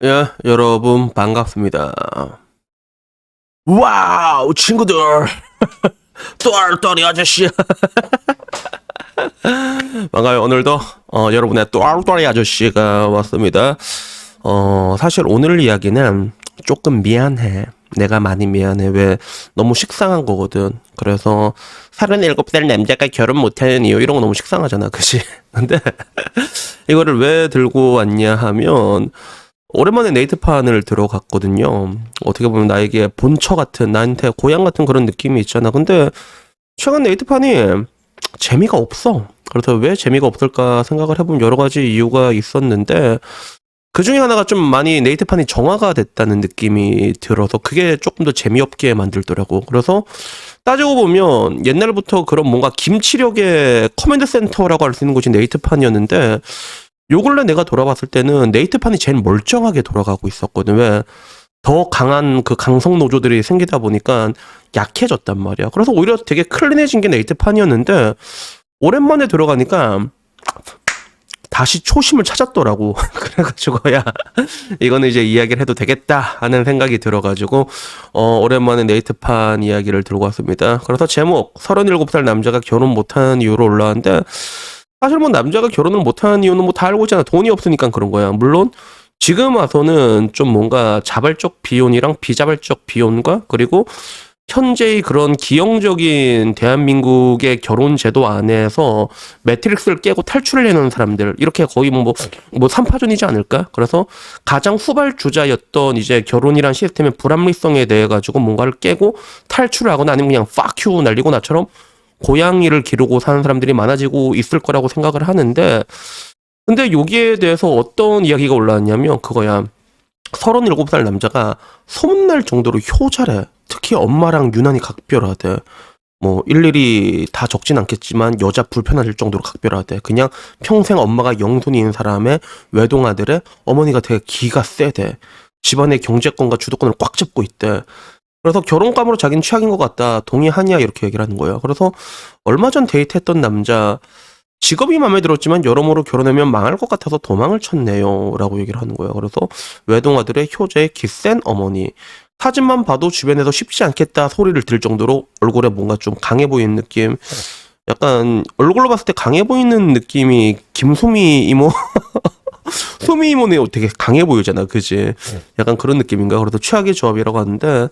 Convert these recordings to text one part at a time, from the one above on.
예, 여러분 반갑습니다. 와우, 친구들. 똘똘이 아저씨. 반가워요. 오늘도 여러분의 똘똘이 아저씨가 왔습니다. 사실 오늘 이야기는 조금 미안해. 내가 많이 미안해. 왜? 너무 식상한 거거든. 그래서 37살 남자가 결혼 못하는 이유 이런 거 너무 식상하잖아. 그치? 근데 이거를 왜 들고 왔냐 하면 오랜만에 네이트판을 들어갔거든요. 어떻게 보면 나에게 본처 같은, 나한테 고향 같은 그런 느낌이 있잖아. 근데 최근 네이트판이 재미가 없어. 그래서 왜 재미가 없을까 생각을 해보면 여러 가지 이유가 있었는데, 그 중에 하나가 좀 많이 네이트판이 정화가 됐다는 느낌이 들어서 그게 조금 더 재미없게 만들더라고. 그래서 따지고 보면 옛날부터 그런 뭔가 김치력의 커맨드 센터라고 할 수 있는 곳이 네이트판이었는데, 요 근래 내가 돌아봤을 때는 네이트판이 제일 멀쩡하게 돌아가고 있었거든. 왜? 더 강한 그 강성 노조들이 생기다 보니까 약해졌단 말이야. 그래서 오히려 되게 클린해진 게 네이트판이었는데 오랜만에 들어가니까 다시 초심을 찾았더라고. 그래가지고 야 이거는 이제 이야기를 해도 되겠다 하는 생각이 들어가지고 오랜만에 네이트판 이야기를 들고 왔습니다. 그래서 제목 37살 남자가 결혼 못하는 이유로 올라왔는데, 사실 뭐 남자가 결혼을 못하는 이유는 뭐 다 알고 있잖아. 돈이 없으니까 그런 거야. 물론 지금 와서는 좀 뭔가 자발적 비혼이랑 비자발적 비혼과 그리고 현재의 그런 기형적인 대한민국의 결혼 제도 안에서 매트릭스를 깨고 탈출을 해놓은 사람들, 이렇게 거의 뭐 3파전이지 않을까? 그래서 가장 후발주자였던 이제 결혼이란 시스템의 불합리성에 대해 가지고 뭔가를 깨고 탈출을 하거나 아니면 그냥 fuck you 날리고 나처럼 고양이를 기르고 사는 사람들이 많아지고 있을 거라고 생각을 하는데, 근데 여기에 대해서 어떤 이야기가 올라왔냐면 그거야. 37살 남자가 소문날 정도로 효자래. 특히 엄마랑 유난히 각별하대. 뭐 일일이 다 적진 않겠지만 여자 불편할 정도로 각별하대. 그냥 평생 엄마가 영손인 사람의 외동아들의 어머니가 되게 기가 세대. 집안의 경제권과 주도권을 꽉 잡고 있대. 그래서 결혼감으로 자기는 최악인 것 같다. 동의하냐? 이렇게 얘기를 하는 거예요. 그래서 얼마 전 데이트했던 남자, 직업이 마음에 들었지만 여러모로 결혼하면 망할 것 같아서 도망을 쳤네요. 라고 얘기를 하는 거예요. 그래서 외동아들의 효자의 기센 어머니. 사진만 봐도 주변에서 쉽지 않겠다 소리를 들 정도로 얼굴에 뭔가 좀 강해 보이는 느낌. 약간 얼굴로 봤을 때 강해 보이는 느낌이 김수미 이모 소미 이모네 되게 강해 보이잖아. 그지? 약간 그런 느낌인가? 그래서 최악의 조합이라고 하는데,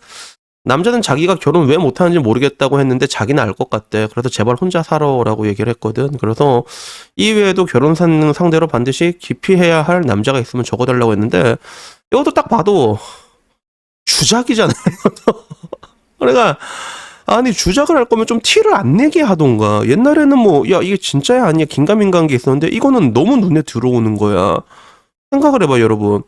남자는 자기가 결혼 왜 못하는지 모르겠다고 했는데 자기는 알 것 같대. 그래서 제발 혼자 살아라고 얘기를 했거든. 그래서 이외에도 결혼 상대로 반드시 기피해야 할 남자가 있으면 적어달라고 했는데, 이것도 딱 봐도 주작이잖아요. 그러니까 아니 주작을 할 거면 좀 티를 안 내게 하던가. 옛날에는 뭐 야 이게 진짜야 아니야 긴가민가한 게 있었는데 이거는 너무 눈에 들어오는 거야. 생각을 해봐 여러분.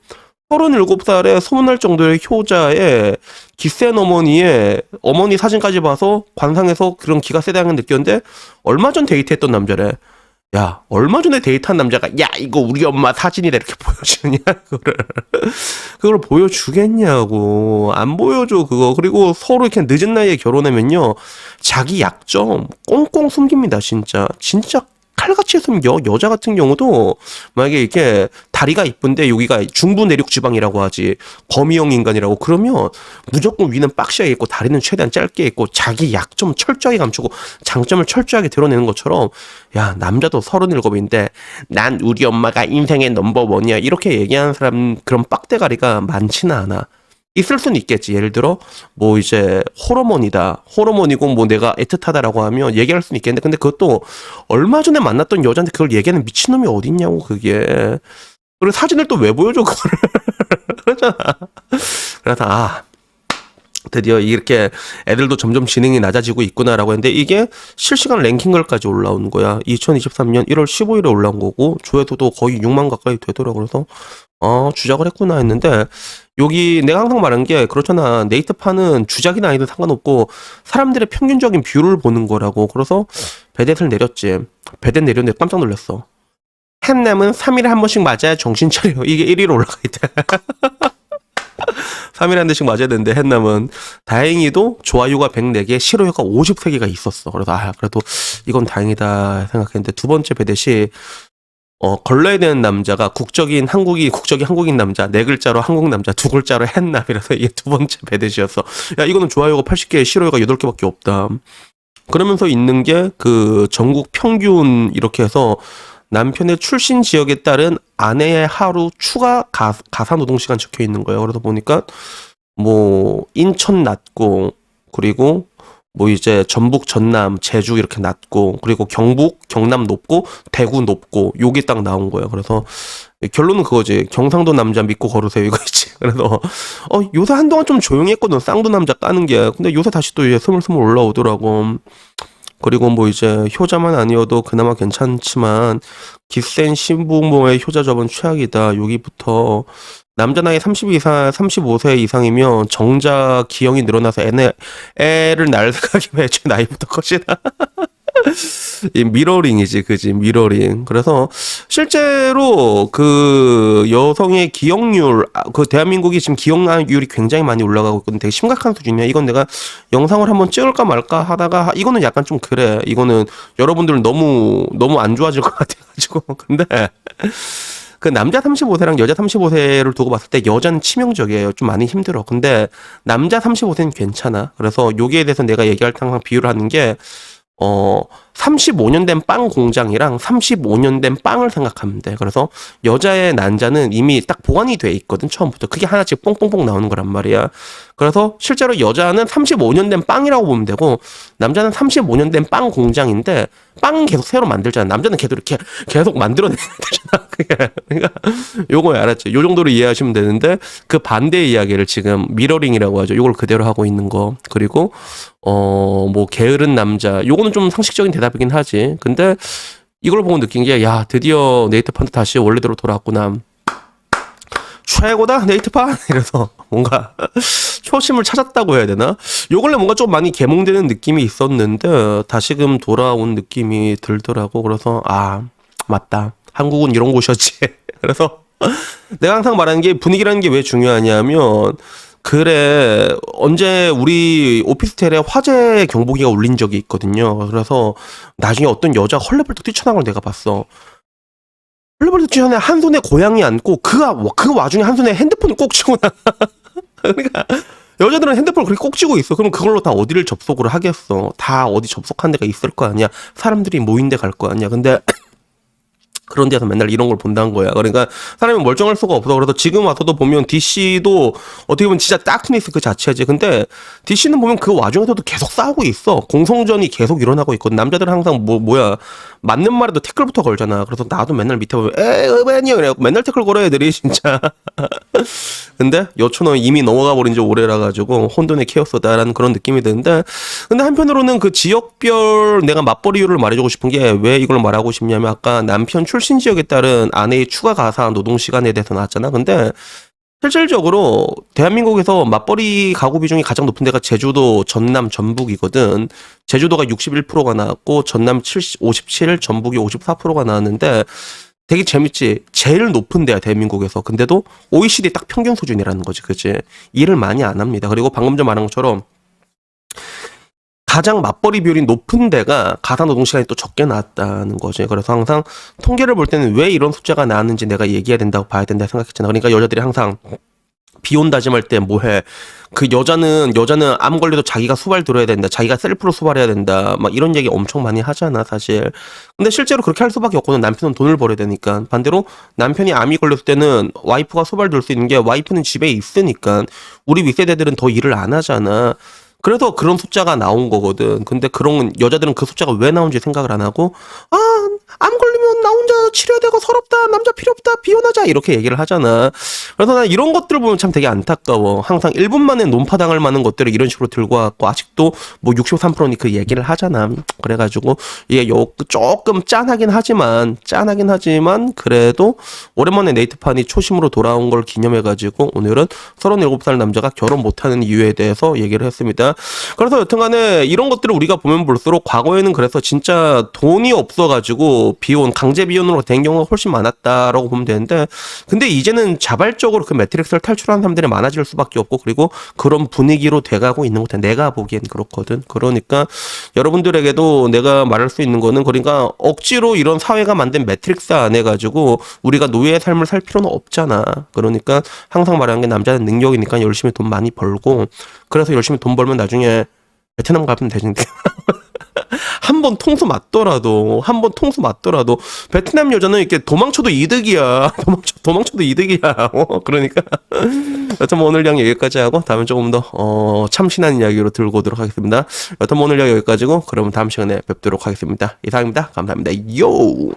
37살에 소문날 정도의 효자의 기센 어머니의 어머니 사진까지 봐서 관상에서 그런 기가 세다는 느꼈는데, 얼마 전 데이트했던 남자래. 야, 얼마 전에 데이트한 남자가 야 이거 우리 엄마 사진이다 이렇게 보여주느냐 그걸 보여주겠냐고. 안 보여줘 그거. 그리고 서로 이렇게 늦은 나이에 결혼하면요 자기 약점 꽁꽁 숨깁니다. 진짜 진짜 칼같이 숨겨. 여자 같은 경우도 만약에 이렇게 다리가 이쁜데 여기가 중부 내륙 지방이라고 하지, 거미형 인간이라고, 그러면 무조건 위는 박시하게 있고 다리는 최대한 짧게 있고 자기 약점 철저하게 감추고 장점을 철저하게 드러내는 것처럼, 야 남자도 37인데 난 우리 엄마가 인생의 넘버원이야 이렇게 얘기하는 사람, 그런 빡대가리가 많지는 않아. 있을 수는 있겠지. 예를 들어 뭐 이제 호르몬이다, 호르몬이고 뭐 내가 애틋하다라고 하면 얘기할 수는 있겠는데, 근데 그것도 얼마 전에 만났던 여자한테 그걸 얘기하는 미친놈이 어딨냐고 그게. 그리고 사진을 또 왜 보여줘 그거를. 그러잖아. 그래서 드디어 이렇게 애들도 점점 지능이 낮아지고 있구나라고 했는데, 이게 실시간 랭킹글까지 올라오는 거야. 2023년 1월 15일에 올라온 거고 조회수도 거의 6만 가까이 되더라고. 그래서 주작을 했구나 했는데, 여기 내가 항상 말한 게 그렇잖아. 네이트판은 주작이나 아니든 상관없고 사람들의 평균적인 뷰를 보는 거라고. 그래서 배댓을 내렸지. 배댓 내렸는데 깜짝 놀랐어. 햇남은 3일에 한 번씩 맞아야 정신 차려. 이게 1위로 올라가 있대. 3일에 한 대씩 맞아야 되는데 햇남은 다행히도 좋아요가 104개, 싫어요가 53개가 있었어. 그래서 그래도 이건 다행이다 생각했는데, 두 번째 배댓이 걸러야 되는 남자가 국적인 한국인 남자, 네 글자로 한국 남자, 두 글자로 햇남이라서 이게 두 번째 배드시였어. 야, 이거는 좋아요가 80개, 싫어요가 8개밖에 없다. 그러면서 있는 게 그 전국 평균 이렇게 해서 남편의 출신 지역에 따른 아내의 하루 추가 가사 노동 시간 적혀 있는 거예요. 그래서 보니까 뭐 인천 낮고, 그리고 뭐 이제 전북, 전남, 제주 이렇게 낮고, 그리고 경북, 경남 높고, 대구 높고, 요게 딱 나온 거예요. 그래서 결론은 그거지. 경상도 남자 믿고 걸으세요 이거지. 그래서 요새 한동안 좀 조용히 했거든. 쌍도 남자 까는 게. 근데 요새 다시 또 이제 스물스물 올라오더라고. 그리고 뭐 이제 효자만 아니어도 그나마 괜찮지만 기센 신부모의 효자 저번 최악이다. 여기부터 남자 나이 35세 이상이면 정자 기형이 늘어나서 애를 낳을 생각이면 애초에 나이부터 커지나. 이 미러링이지, 그지? 미러링. 그래서 실제로 그 여성의 기억률, 그 대한민국이 지금 기억률이 굉장히 많이 올라가고 있거든. 되게 심각한 수준이야. 이건 내가 영상을 한번 찍을까 말까 하다가 이거는 약간 좀 그래. 이거는 여러분들 너무 안 좋아질 것 같아가지고. 근데 그 남자 35세랑 여자 35세를 두고 봤을 때 여자는 치명적이에요. 좀 많이 힘들어. 근데 남자 35세는 괜찮아. 그래서 여기에 대해서 내가 얘기할 때 항상 비유를 하는 게 35년 된 빵 공장이랑 35년 된 빵을 생각하면 돼. 그래서 여자의 난자는 이미 딱 보관이 돼 있거든, 처음부터. 그게 하나씩 뽕뽕뽕 나오는 거란 말이야. 그래서 실제로 여자는 35년 된 빵이라고 보면 되고, 남자는 35년 된 빵 공장인데, 빵 계속 새로 만들잖아. 남자는 계속 만들어내야 되잖아. 그러니까, 요거에 알았지? 요 정도로 이해하시면 되는데, 그 반대의 이야기를 지금 미러링이라고 하죠. 요걸 그대로 하고 있는 거. 그리고, 뭐, 게으른 남자. 요거는 좀 상식적인 대답이긴 하지. 근데, 이걸 보고 느낀 게, 야, 드디어 네이트판도 다시 원래대로 돌아왔구나. 최고다, 네이트판! 이래서, 뭔가, 초심을 찾았다고 해야 되나? 요 근래 뭔가 좀 많이 개몽되는 느낌이 있었는데, 다시금 돌아온 느낌이 들더라고. 그래서, 맞다. 한국은 이런 곳이었지. 그래서, 내가 항상 말하는 게 분위기라는 게 왜 중요하냐면, 그래, 언제 우리 오피스텔에 화재 경보기가 울린 적이 있거든요. 그래서 나중에 어떤 여자가 헐레벌떡 뛰쳐나간 걸 내가 봤어. 헐레벌떡 뛰쳐나가 한 손에 고양이 안고 그 와중에 한 손에 핸드폰을 꼭 쥐고 나. 그러니까 여자들은 핸드폰을 그렇게 꼭 쥐고 있어. 그럼 그걸로 다 어디를 접속을 하겠어. 다 어디 접속한 데가 있을 거 아니야. 사람들이 모인 데 갈 거 아니야. 근데 그런 데서 맨날 이런 걸 본다는 거야. 그러니까 사람이 멀쩡할 수가 없어. 그래서 지금 와서도 보면 DC도 어떻게 보면 진짜 다크니스 그 자체지. 근데 DC는 보면 그 와중에서도 계속 싸우고 있어. 공성전이 계속 일어나고 있거든. 남자들은 항상 뭐야 맞는 말에도 태클부터 걸잖아. 그래서 나도 맨날 밑에 보면 으벤이야 그래. 맨날 태클 걸어 애들이 진짜. 근데 여초는 이미 넘어가 버린 지 오래라 가지고 혼돈의 케어스다라는 그런 느낌이 드는데, 근데 한편으로는 그 지역별 내가 맞벌이 이유를 말해주고 싶은 게 왜 이걸 말하고 싶냐면, 아까 남편 출신 지역에 따른 아내의 추가 가사 노동 시간에 대해서 나왔잖아. 근데 실질적으로 대한민국에서 맞벌이 가구 비중이 가장 높은 데가 제주도, 전남, 전북이거든. 제주도가 61%가 나왔고 전남 57, 전북이 54%가 나왔는데, 되게 재밌지. 제일 높은 데야 대한민국에서. 근데도 OECD 딱 평균 수준이라는 거지, 그치? 일을 많이 안 합니다. 그리고 방금 전 말한 것처럼 가장 맞벌이 비율이 높은 데가 가사 노동 시간이 또 적게 나왔다는 거지. 그래서 항상 통계를 볼 때는 왜 이런 숫자가 나왔는지 내가 얘기해야 된다고 봐야 된다 생각했잖아. 그러니까 여자들이 항상 비혼 다짐할 때 뭐해? 그 여자는 암 걸려도 자기가 수발 들어야 된다. 자기가 셀프로 수발해야 된다. 막 이런 얘기 엄청 많이 하잖아, 사실. 근데 실제로 그렇게 할 수밖에 없거든. 남편은 돈을 벌어야 되니까. 반대로 남편이 암이 걸렸을 때는 와이프가 수발 들 수 있는 게, 와이프는 집에 있으니까. 우리 윗세대들은 더 일을 안 하잖아. 그래서 그런 숫자가 나온 거거든. 근데 그런 여자들은 그 숫자가 왜 나온지 생각을 안 하고, 암 걸리면 나 혼자 치료해야 되고 서럽다, 남자 필요 없다, 비혼하자, 이렇게 얘기를 하잖아. 그래서 난 이런 것들 보면 참 되게 안타까워. 항상 1분 만에 논파당할 만한 것들을 이런 식으로 들고 왔고, 아직도 뭐 63%니 그 얘기를 하잖아. 그래가지고 이게 조금 짠하긴 하지만 그래도 오랜만에 네이트판이 초심으로 돌아온 걸 기념해가지고 오늘은 37살 남자가 결혼 못하는 이유에 대해서 얘기를 했습니다. 그래서 여튼간에 이런 것들을 우리가 보면 볼수록, 과거에는 그래서 진짜 돈이 없어가지고 또 비혼, 강제 비혼으로 된 경우가 훨씬 많았다라고 보면 되는데, 근데 이제는 자발적으로 그 매트릭스를 탈출하는 사람들이 많아질 수밖에 없고, 그리고 그런 분위기로 돼가고 있는 것 같아. 내가 보기엔 그렇거든. 그러니까 여러분들에게도 내가 말할 수 있는 거는, 그러니까 억지로 이런 사회가 만든 매트릭스 안에 가지고 우리가 노예의 삶을 살 필요는 없잖아. 그러니까 항상 말하는 게, 남자는 능력이니까 열심히 돈 많이 벌고, 그래서 열심히 돈 벌면 나중에 베트남 가면 되는데. 한 번 통수 맞더라도 베트남 여자는 이렇게 도망쳐도 이득이야. 도망쳐도 이득이야. 그러니까 여튼 뭐 오늘 양 여기까지 하고, 다음에 조금 더 참신한 이야기로 들고 오도록 하겠습니다. 여튼 뭐 오늘 양 여기까지고, 그러면 다음 시간에 뵙도록 하겠습니다. 이상입니다. 감사합니다. 요.